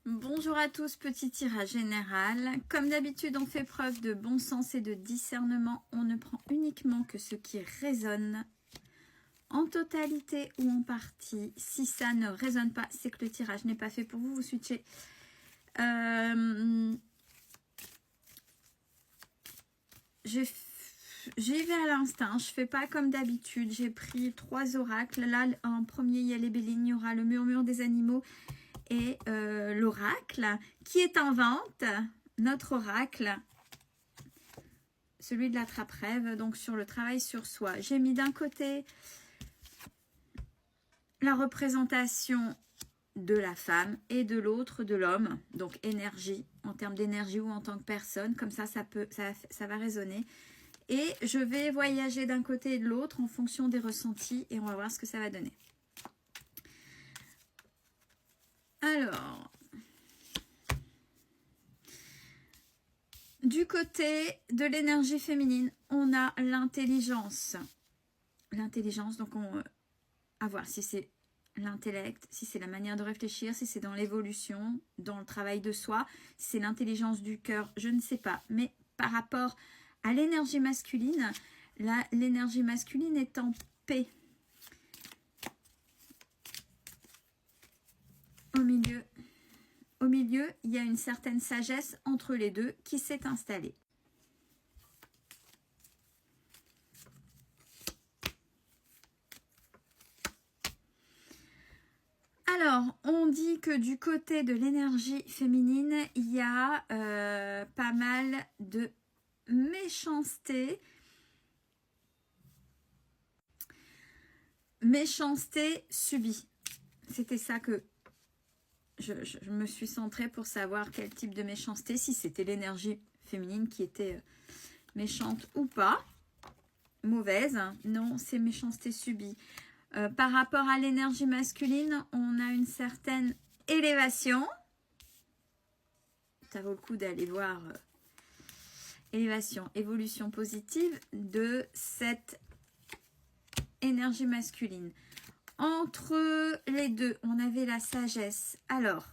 Bonjour à tous, petit tirage général. Comme d'habitude, on fait preuve de bon sens et de discernement. On ne prend uniquement que ce qui résonne en totalité ou en partie. Si ça ne résonne pas, c'est que le tirage n'est pas fait pour vous. Vous switchez. J'y vais à l'instinct, je fais pas comme d'habitude. J'ai pris 3 oracles. Là, en premier, il y a les Béline, il y aura le murmure des animaux et l'oracle qui est en vente. Notre oracle, celui de l'attrape-rêve, donc sur le travail sur soi. J'ai mis d'un côté la représentation de la femme et de l'autre de l'homme, donc énergie, en termes d'énergie ou en tant que personne, comme ça va résonner. Et je vais voyager d'un côté et de l'autre en fonction des ressentis et on va voir ce que ça va donner. Alors, du côté de l'énergie féminine, on a l'intelligence. L'intelligence, donc à voir si c'est l'intellect, si c'est la manière de réfléchir, si c'est dans l'évolution, dans le travail de soi, si c'est l'intelligence du cœur, je ne sais pas. Mais par rapport à l'énergie masculine, là, l'énergie masculine est en paix. Au milieu, il y a une certaine sagesse entre les deux qui s'est installée. Alors, on dit que du côté de l'énergie féminine, il y a pas mal de méchanceté. Méchanceté subie. C'était ça que je me suis centrée pour savoir quel type de méchanceté, si c'était l'énergie féminine qui était méchante ou pas. Mauvaise, non, c'est méchanceté subie. Par rapport à l'énergie masculine, on a une certaine élévation. Ça vaut le coup d'aller voir élévation, évolution positive de cette énergie masculine. Entre les deux, on avait la sagesse. Alors,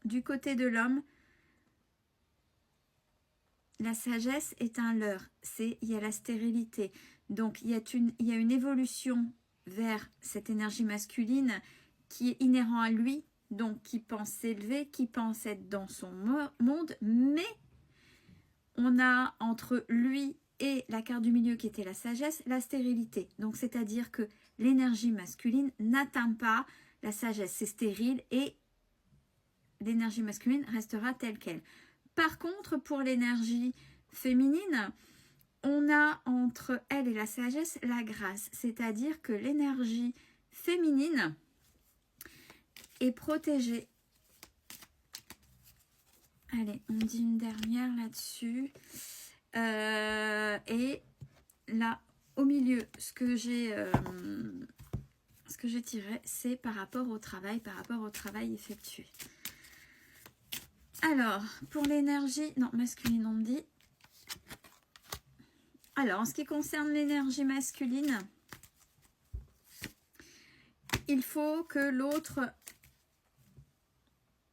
du côté de l'homme, la sagesse est un leurre. Il y a la stérilité. Donc, il y a une évolution vers cette énergie masculine qui est inhérent à lui, donc qui pense s'élever, qui pense être dans son monde, mais on a entre lui et la carte du milieu qui était la sagesse, la stérilité. Donc, c'est-à-dire que l'énergie masculine n'atteint pas la sagesse, c'est stérile et l'énergie masculine restera telle qu'elle. Par contre, pour l'énergie féminine, on a entre elle et la sagesse la grâce, c'est-à-dire que l'énergie féminine est protégée. Allez, on dit une dernière là-dessus. Et là, au milieu, ce que j'ai tiré, c'est par rapport au travail effectué. Alors, pour l'énergie, non, masculine, on me dit. Alors, en ce qui concerne l'énergie masculine, il faut que l'autre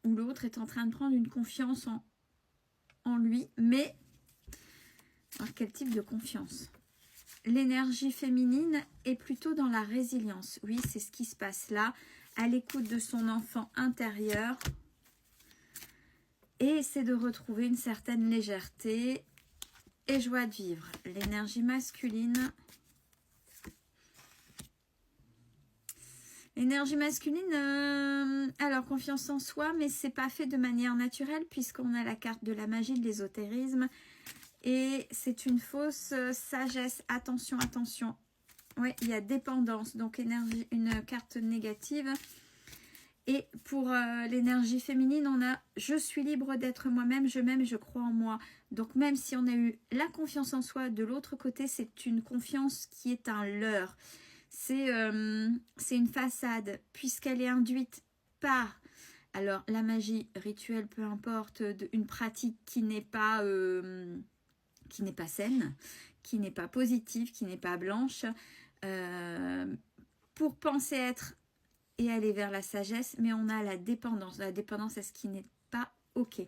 ou l'autre est en train de prendre une confiance en lui, mais alors, quel type de confiance? L'énergie féminine est plutôt dans la résilience. Oui, c'est ce qui se passe là, à l'écoute de son enfant intérieur. Et c'est de retrouver une certaine légèreté et joie de vivre. L'énergie masculine. L'énergie masculine, alors confiance en soi, mais c'est pas fait de manière naturelle puisqu'on a la carte de la magie, de l'ésotérisme. Et c'est une fausse sagesse. Attention, attention. Oui, il y a dépendance, donc énergie, une carte négative. Et pour l'énergie féminine, on a « je suis libre d'être moi-même, je m'aime, je crois en moi ». Donc même si on a eu la confiance en soi, de l'autre côté, c'est une confiance qui est un leurre. C'est une façade, puisqu'elle est induite par, alors la magie rituelle, peu importe, une pratique qui n'est pas saine, qui n'est pas positive, qui n'est pas blanche, pour penser être et aller vers la sagesse, mais on a la dépendance. La dépendance à ce qui n'est pas OK.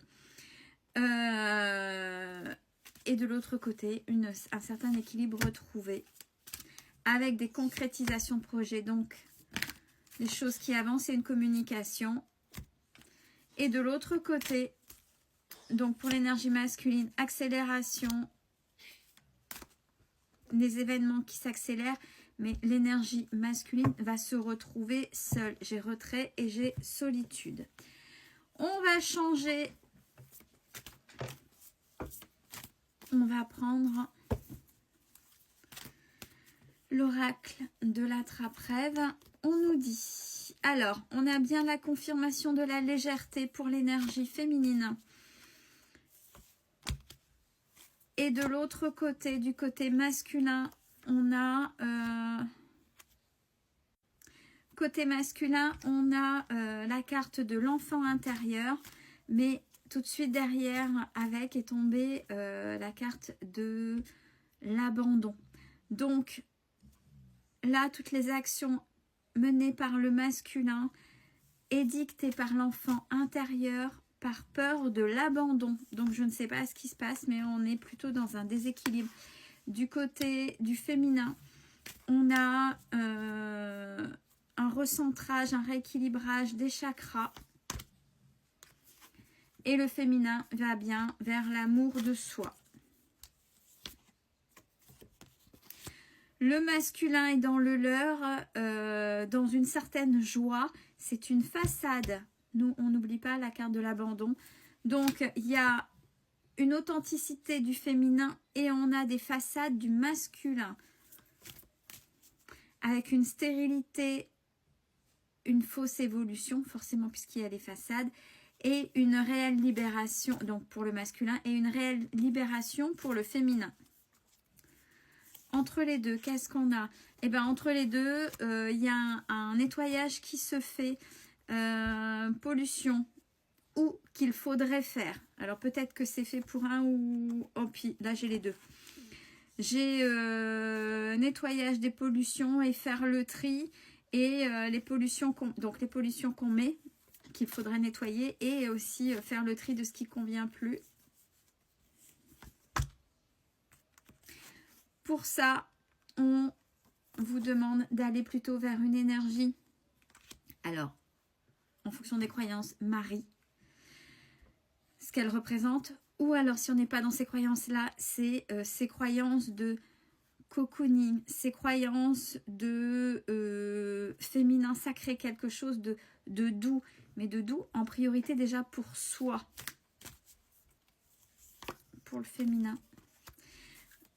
Et de l'autre côté, un certain équilibre retrouvé avec des concrétisations de projets, donc des choses qui avancent et une communication. Et de l'autre côté, donc pour l'énergie masculine, accélération, des événements qui s'accélèrent, mais l'énergie masculine va se retrouver seule. J'ai retrait et j'ai solitude. On va changer. On va prendre l'oracle de l'attrape-rêve. On nous dit, alors, on a bien la confirmation de la légèreté pour l'énergie féminine. Et de l'autre côté, du côté masculin, on a... côté masculin, on a la carte de l'enfant intérieur, mais tout de suite derrière, avec, est tombée la carte de l'abandon. Donc, là, toutes les actions menées par le masculin et dictées par l'enfant intérieur par peur de l'abandon. Donc, je ne sais pas ce qui se passe, mais on est plutôt dans un déséquilibre. Du côté du féminin, on a un recentrage, un rééquilibrage des chakras. Et le féminin va bien vers l'amour de soi. Le masculin est dans le leur, dans une certaine joie. C'est une façade. Nous, on n'oublie pas la carte de l'abandon. Donc, il y a une authenticité du féminin et on a des façades du masculin. Avec une stérilité, une fausse évolution, forcément puisqu'il y a des façades. Et une réelle libération, donc pour le masculin, et une réelle libération pour le féminin. Entre les deux, qu'est-ce qu'on a? Eh bien, entre les deux, il y a un nettoyage qui se fait, pollution, ou qu'il faudrait faire. Alors, peut-être que c'est fait pour un ou... Oh, puis là, j'ai les deux. J'ai nettoyage des pollutions et faire le tri, et les pollutions qu'on met, qu'il faudrait nettoyer, et aussi faire le tri de ce qui ne convient plus. Pour ça, on vous demande d'aller plutôt vers une énergie, alors, en fonction des croyances, Marie, ce qu'elle représente, ou alors si on n'est pas dans ces croyances-là, c'est ces croyances de cocooning, ces croyances de féminin sacré, quelque chose de doux, mais de doux en priorité déjà pour soi, pour le féminin.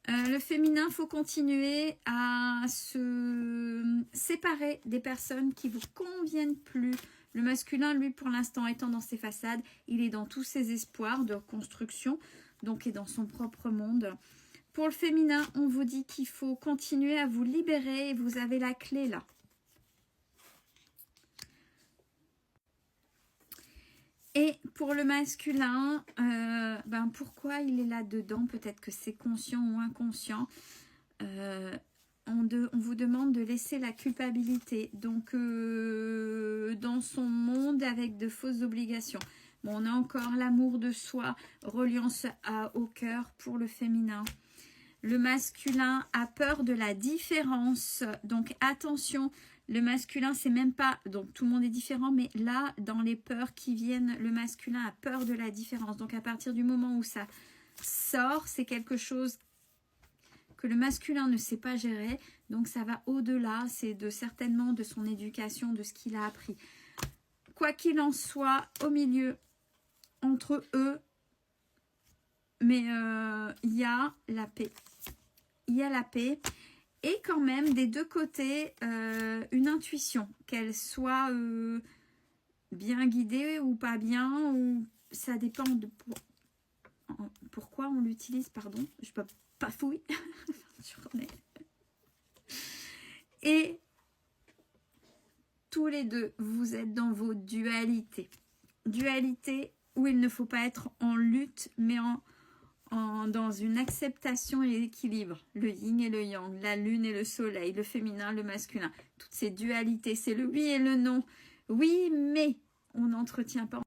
Le féminin, il faut continuer à se séparer des personnes qui ne vous conviennent plus. Le masculin, lui, pour l'instant, étant dans ses façades, il est dans tous ses espoirs de construction, donc est dans son propre monde. Pour le féminin, on vous dit qu'il faut continuer à vous libérer et vous avez la clé là. Et pour le masculin, pourquoi il est là-dedans? Peut-être que c'est conscient ou inconscient. On vous demande de laisser la culpabilité. Donc, dans son monde avec de fausses obligations. Bon, on a encore l'amour de soi, reliance au cœur pour le féminin. Le masculin a peur de la différence. Donc, attention. Le masculin, c'est même pas... Donc, tout le monde est différent, mais là, dans les peurs qui viennent, le masculin a peur de la différence. Donc, à partir du moment où ça sort, c'est quelque chose que le masculin ne sait pas gérer. Donc, ça va au-delà. C'est certainement de son éducation, de ce qu'il a appris. Quoi qu'il en soit, au milieu, entre eux, mais il y a la paix. Il y a la paix. Et quand même, des deux côtés, une intuition, qu'elle soit bien guidée ou pas bien, ou ça dépend de pourquoi on l'utilise, pardon, je peux pas fouiller. Et tous les deux, vous êtes dans vos dualités. Dualité où il ne faut pas être en lutte, mais dans une acceptation et l'équilibre, le yin et le yang, la lune et le soleil, le féminin, le masculin, toutes ces dualités, c'est le oui et le non. Oui, mais on n'entretient pas